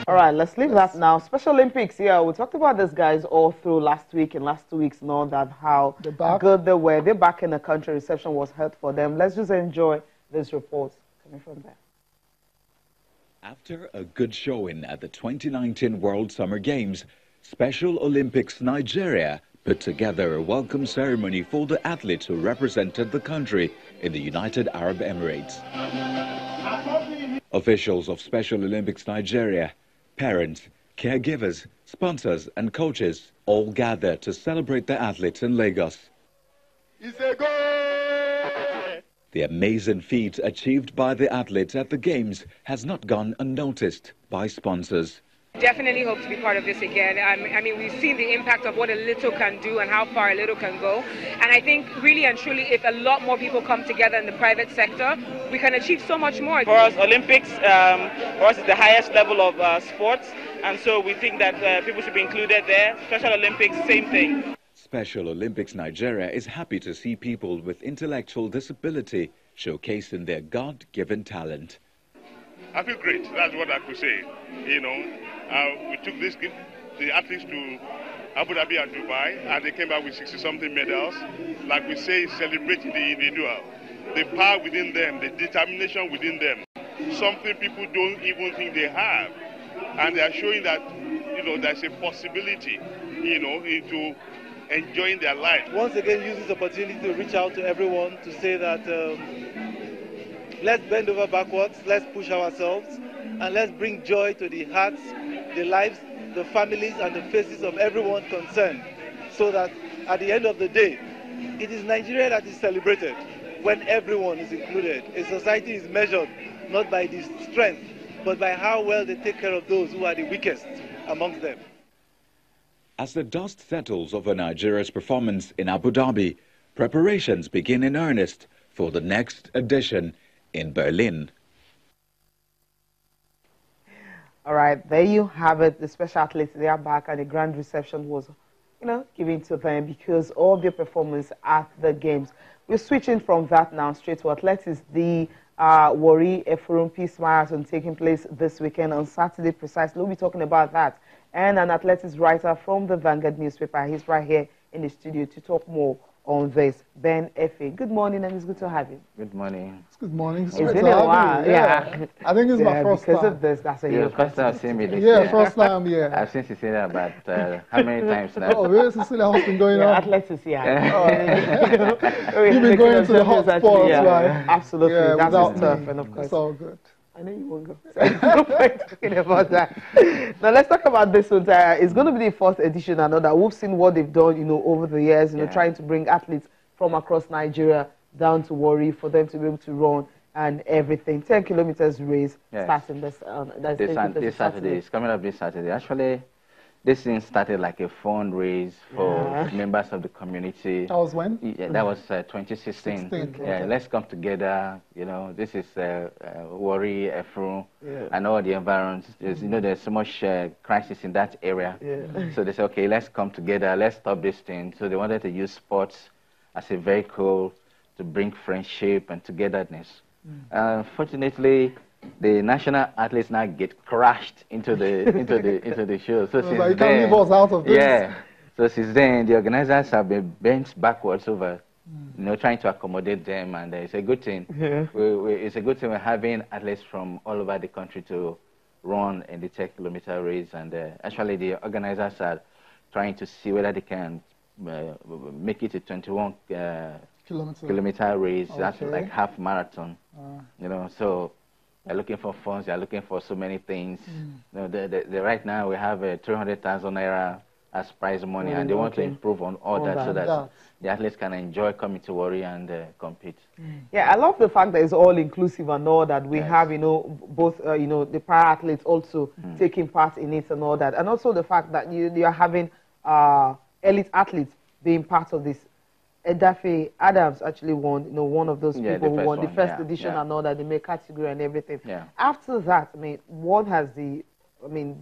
All right, let's leave that now. Special Olympics, yeah, we talked about these guys all through last week and last 2 weeks and all that, how good they were. They're back in the country. Reception was held for them. Let's just enjoy this report coming from there. After a good showing at the 2019 World Summer Games, Special Olympics Nigeria put together a welcome ceremony for the athletes who represented the country in the United Arab Emirates. Officials of Special Olympics Nigeria, parents, caregivers, sponsors and coaches all gathered to celebrate the athletes in Lagos. It's a goal! The amazing feat achieved by the athletes at the Games has not gone unnoticed by sponsors. Definitely hope to be part of this again. I mean, we've seen the impact of what a little can do and how far a little can go. And I think really and truly, if a lot more people come together in the private sector, we can achieve so much more. For us, Olympics, for us, is the highest level of sports. And so we think that people should be included there. Special Olympics, same thing. Special Olympics Nigeria is happy to see people with intellectual disability showcasing their God-given talent. I feel great. That's what I could say. You know, we took the athletes to Abu Dhabi and Dubai, and they came back with 60-something medals. Like we say, celebrate the individual, the power within them, the determination within them. Something people don't even think they have, and they are showing that, you know, there's a possibility, you know, into enjoying their life. Once again, use this opportunity to reach out to everyone to say that let's bend over backwards, let's push ourselves, and let's bring joy to the hearts, the lives, the families, and the faces of everyone concerned, so that at the end of the day, it is Nigeria that is celebrated when everyone is included. A society is measured not by the strength, but by how well they take care of those who are the weakest amongst them. As the dust settles over Nigeria's performance in Abu Dhabi, preparations begin in earnest for the next edition in Berlin. All right, there you have it. The special athletes, they are back, and the grand reception was, you know, given to them because of their performance at the Games. We're switching from that now straight to athletics. The Warri Effurun Peace Marathon taking place this weekend on Saturday precisely. We'll be talking about that. And an athletics writer from the Vanguard newspaper, he's right here in the studio to talk more on this. Ben Efe, good morning, and it's good to have you. Good morning. It's good morning. It's been a while, yeah. I think it's my first time. Because of this, that's a huge first time seeing me this year. year. First time, yeah. I've seen Cecilia about how many times now? Oh, really? Cecilia, what's been going on? Athletics, yeah. You've been going to the hot spots, right? Absolutely, yeah, that's his turf, and of course. It's all good. I know you won't go. So no point talking about that. Now let's talk about this one. It's going to be the fourth edition. I know that we've seen what they've done, you know, over the years. You know, trying to bring athletes from across Nigeria down to Warri for them to be able to run and everything. 10 kilometers race starting this Saturday. It's coming up this Saturday. Actually, this thing started like a fundraise for members of the community. That was when? Yeah, that was 2016. Yeah, let's come together. You know, this is Warri, Effurun, and all the environs. You know, there's so much crisis in that area. So they said, okay, let's come together. Let's stop this thing. So they wanted to use sports as a vehicle to bring friendship and togetherness. Fortunately, the national athletes now get crashed into the show. So since you can't leave us out of this. Yeah. So since then, the organizers have been bent backwards over, you know, trying to accommodate them, and it's a good thing. It's a good thing we're having athletes from all over the country to run in the 10-kilometer race, and actually the organizers are trying to see whether they can make it a 21 kilometer race. That's like half marathon. You know, so they're looking for funds. They're looking for so many things. You know, right now we have 300,000 naira as prize money, and they want to improve on all that so that the athletes can enjoy coming to Warri and compete. Yeah, I love the fact that it's all inclusive and all that. We have, you know, both, you know, the para athletes also taking part in it and all that, and also the fact that you are having elite athletes being part of this. Edafe Adams actually won, you know, one of those people who won the first edition and all that, the male category and everything. After that, I mean, what has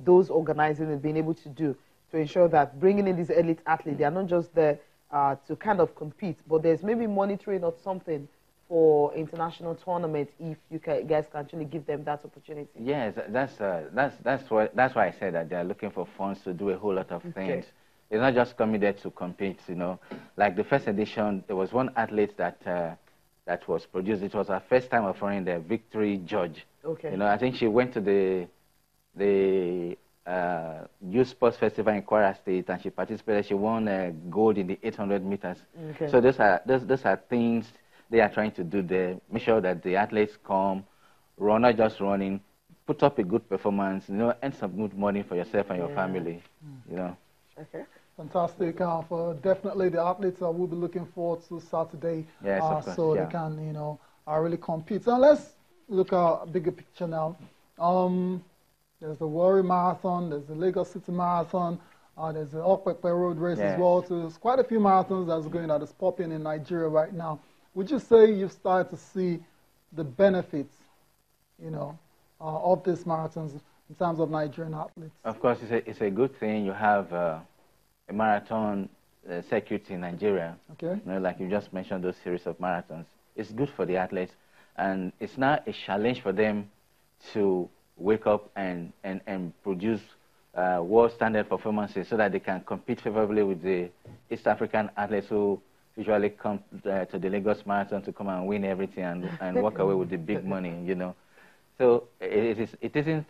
those organizing it been able to do to ensure that bringing in these elite athletes, they are not just there to kind of compete, but there's maybe monitoring or something for international tournaments if you guys can actually give them that opportunity? Yes, that's why I said that they are looking for funds to do a whole lot of things. They're not just coming there to compete, you know. Like the first edition, there was one athlete that was produced. It was her first time offering the Victory Judge. Okay. You know, I think she went to the Youth Sports Festival in Kwara State, and she participated. She won gold in the 800 meters. Okay. So those are things they are trying to do there. Make sure that the athletes come, run, not just running, put up a good performance, you know, earn some good money for yourself and your family, you know. Okay. Fantastic. For definitely the athletes will be looking forward to Saturday. Yes, of course, so they can, you know, really compete. So let's look at a bigger picture now. There's the Warri Marathon, there's the Lagos City Marathon, there's the Okpekpe Road Race as well. So there's quite a few marathons that's going on, that's popping in Nigeria right now. Would you say you've started to see the benefits, you know, of these marathons in terms of Nigerian athletes? Of course, it's a good thing you have a marathon circuit in Nigeria. Okay. You know, like you just mentioned, those series of marathons. It's good for the athletes, and it's not a challenge for them to wake up and produce world standard performances so that they can compete favorably with the East African athletes who usually come to the Lagos Marathon to come and win everything and walk away with the big money, you know. So it isn't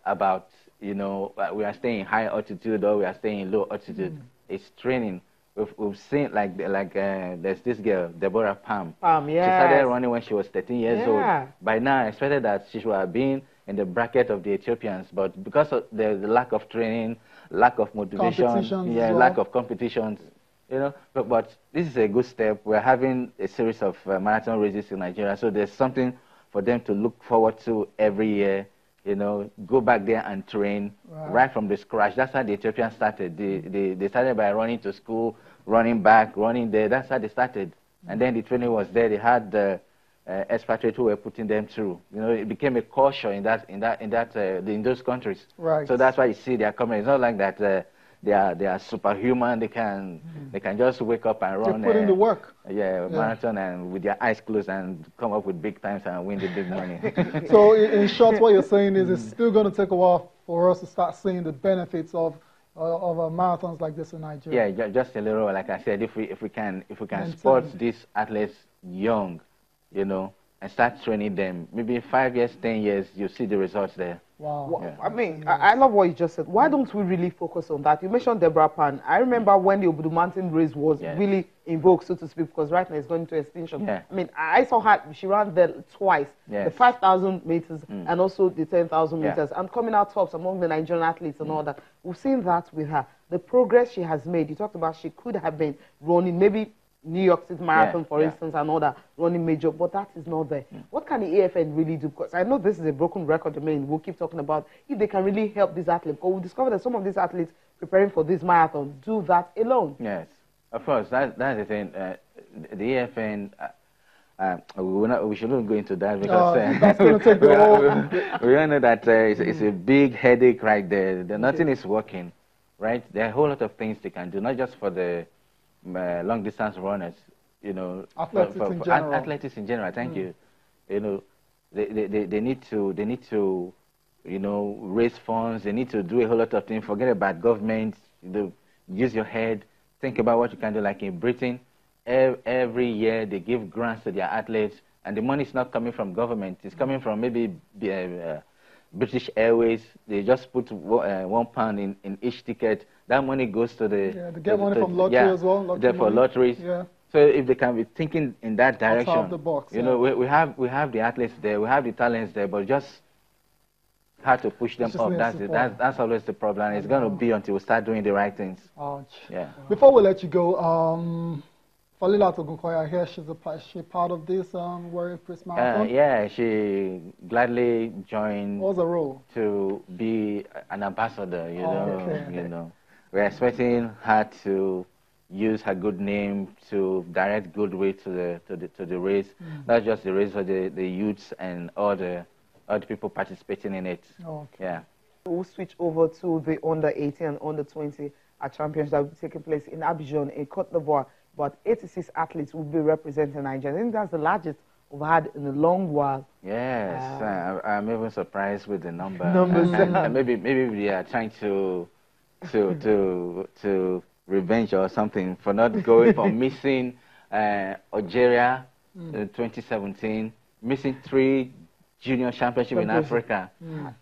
about, you know, we are staying high altitude or we are staying low altitude. It's training. We've seen like there's this girl, Deborah Palm. Yes. She started running when she was 13 years old. By now, I expected that she should have been in the bracket of the Ethiopians, but because of the lack of training, lack of motivation, lack of competitions, you know. But this is a good step. We're having a series of marathon races in Nigeria, so there's something for them to look forward to every year. You know, go back there and train right from the scratch. That's how the Ethiopians started. They started by running to school, running back, running there. That's how they started. And then the training was there. They had the expatriates who were putting them through. You know, it became a culture in those countries. Right. So that's why you see they are coming. It's not like that they are superhuman. They can just wake up and run. They put in the work. Marathon and with their eyes closed and come up with big times and win the big money. So in short, what you're saying is it's still going to take a while for us to start seeing the benefits of marathons like this in Nigeria. Yeah, just a little. Like I said, if we can sport these athletes young, you know, and start training them, maybe 5 years, 10 years, you see the results there. Wow. Well, I mean, I love what you just said. Why don't we really focus on that? You mentioned Deborah Pan. I remember when the Obudu Mountain race was really in vogue, so to speak, because right now it's going to extinction. I mean, I saw her, she ran there twice, the 5,000 meters and also the 10,000 meters, and coming out tops among the Nigerian athletes and all that. We've seen that with her. The progress she has made, you talked about she could have been running maybe New York City Marathon, for instance, and all that, running major, but that is not there. What can the AFN really do? Because I know this is a broken record, I mean, we'll keep talking about if they can really help these athletes. Because we discovered that some of these athletes preparing for this marathon do that alone. Yes, of course, that's the thing. The AFN, we shouldn't go into that because that's going to take the whole... we all know that it's a big headache right there. Nothing is working, right? There are a whole lot of things they can do, not just for the long distance runners, you know, athletics in general. Athletics in general. Thank you. You know, they need to, you know, raise funds. They need to do a whole lot of things. Forget about government. Use your head. Think about what you can do. Like in Britain, every year they give grants to their athletes, and the money is not coming from government. It's coming from maybe British Airways. They just put £1 in each ticket. That money goes to the... Yeah, they get money from lottery as well. For lotteries. Yeah. So if they can be thinking in that direction, outside the box, you know, we have the athletes there, we have the talents there, but just how to push them up. That's always the problem. It's going to be until we start doing the right things. Ouch. Yeah. Before we let you go, Falila Togunkoya here, she's part of this Warri Press Marathon? Yeah, she gladly joined. What was the role? To be an ambassador, you know. You know, we're expecting her to use her good name to direct goodwill to the race, not just the race, but the youths and all the people participating in it. Yeah. We'll switch over to the under-18 and under-20 championships that will be taking place in Abidjan in Côte d'Ivoire. But 86 athletes will be representing Nigeria. I think that's the largest we've had in a long while. Yes, I'm even surprised with the number. Numbers. And maybe we are trying to revenge or something for not going for missing Algeria 2017, missing 3 junior championships in Africa.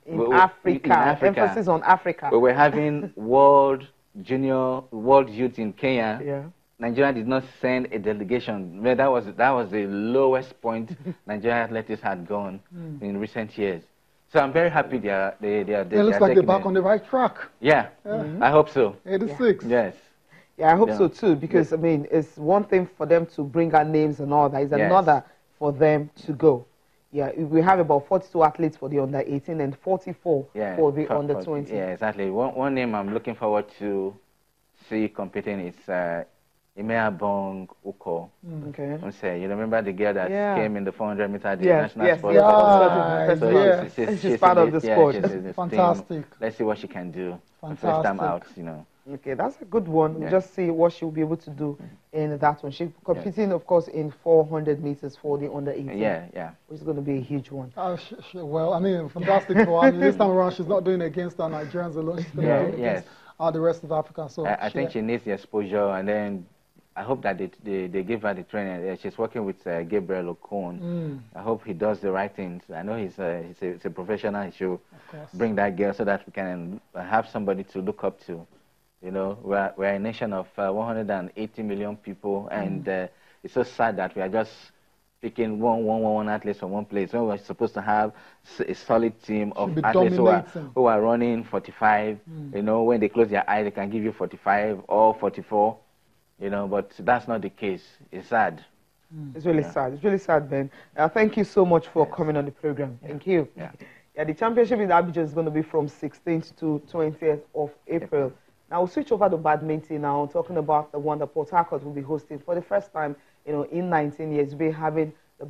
In Africa. Emphasis on Africa. We were having World Youth in Kenya. Yeah. Nigeria did not send a delegation. That was the lowest point Nigerian athletics had gone in recent years. So I'm very happy it looks like they're back on the right track. Yeah, I hope so. 86. Yes. Yeah, I hope so too, because I mean, it's one thing for them to bring out names and all that. It's another for them to go. Yeah, we have about 42 athletes for the under 18 and 44 for the under 20. Yeah, exactly. One name I'm looking forward to see competing is Imea Bong Uko. Okay. You remember the girl that came in the 400-meter at the national sport? She's part of the sport. Fantastic. Let's see what she can do. Fantastic. First time out, Okay, that's a good one. We'll just see what she'll be able to do in that one. She's competing, of course, in 400 meters for the under 18. Yeah. Which is going to be a huge one. Well, I mean, fantastic for her. This time around, she's not doing it against our Nigerians alone. She's going to do it against the rest of Africa. So I think she needs the exposure, and then I hope that they give her the training. She's working with Gabriel Okon. I hope he does the right things. I know he's a professional. He should bring that girl so that we can have somebody to look up to. You know, we're a nation of 180 million people, and it's so sad that we are just picking one athletes from one place when we're supposed to have a solid team of athletes who are running 45. You know, when they close their eye, they can give you 45 or 44. You know, but that's not the case. It's sad. It's really sad. It's really sad, Ben. Thank you so much for coming on the program. Thank you. Yeah, the championship in Abidjan is going to be from 16th to 20th of April. Now, we'll switch over to badminton now, talking about the one that Port Harcourt will be hosting for the first time, in 19 years. We'll be having the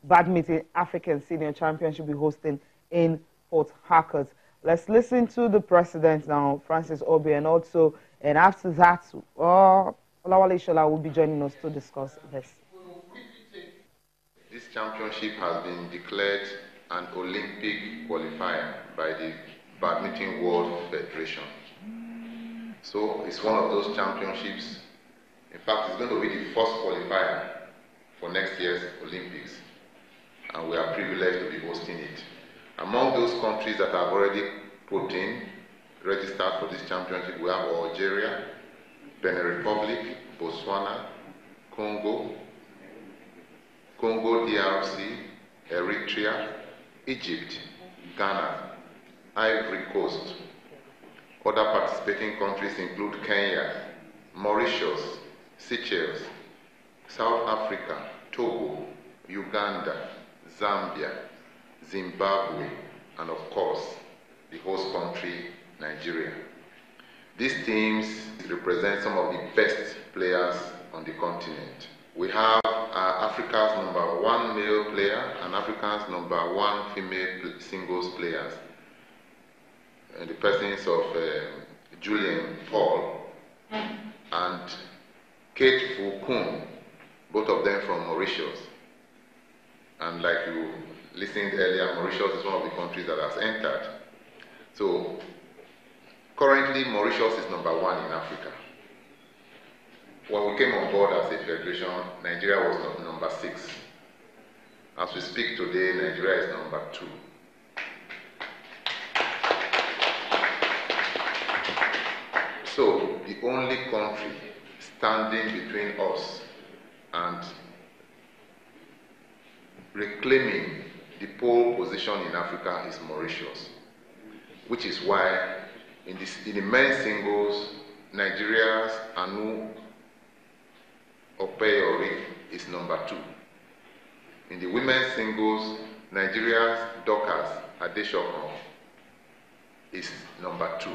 badminton African Senior Championship will be hosting in Port Harcourt. Let's listen to the president now, Francis Obi, and after that, Olawale Shola will be joining us to discuss this. This championship has been declared an Olympic qualifier by the Badminton World Federation. So it's one of those championships. In fact, it's going to be the first qualifier for next year's Olympics. And we are privileged to be hosting it. Among those countries that have already put in, registered for this championship, we have Algeria, Benin Republic, Botswana, Congo DRC, Eritrea, Egypt, Ghana, Ivory Coast. Other participating countries include Kenya, Mauritius, Seychelles, South Africa, Togo, Uganda, Zambia, Zimbabwe, and of course, the host country, Nigeria. These teams represent some of the best players on the continent. We have Africa's #1 male player and Africa's #1 female singles players. In the persons of Julian Paul and Kate Fukun, both of them from Mauritius. And like you listened earlier, Mauritius is one of the countries that has entered. So currently Mauritius is #1 in Africa. When we came on board as a federation, Nigeria was #6. As we speak today, Nigeria is #2. So, the only country standing between us and reclaiming the pole position in Africa is Mauritius, which is why in the men's singles, Nigeria's Anu Opeyori is #2. In the women's singles, Nigeria's Dorcas Adeshokon is #2.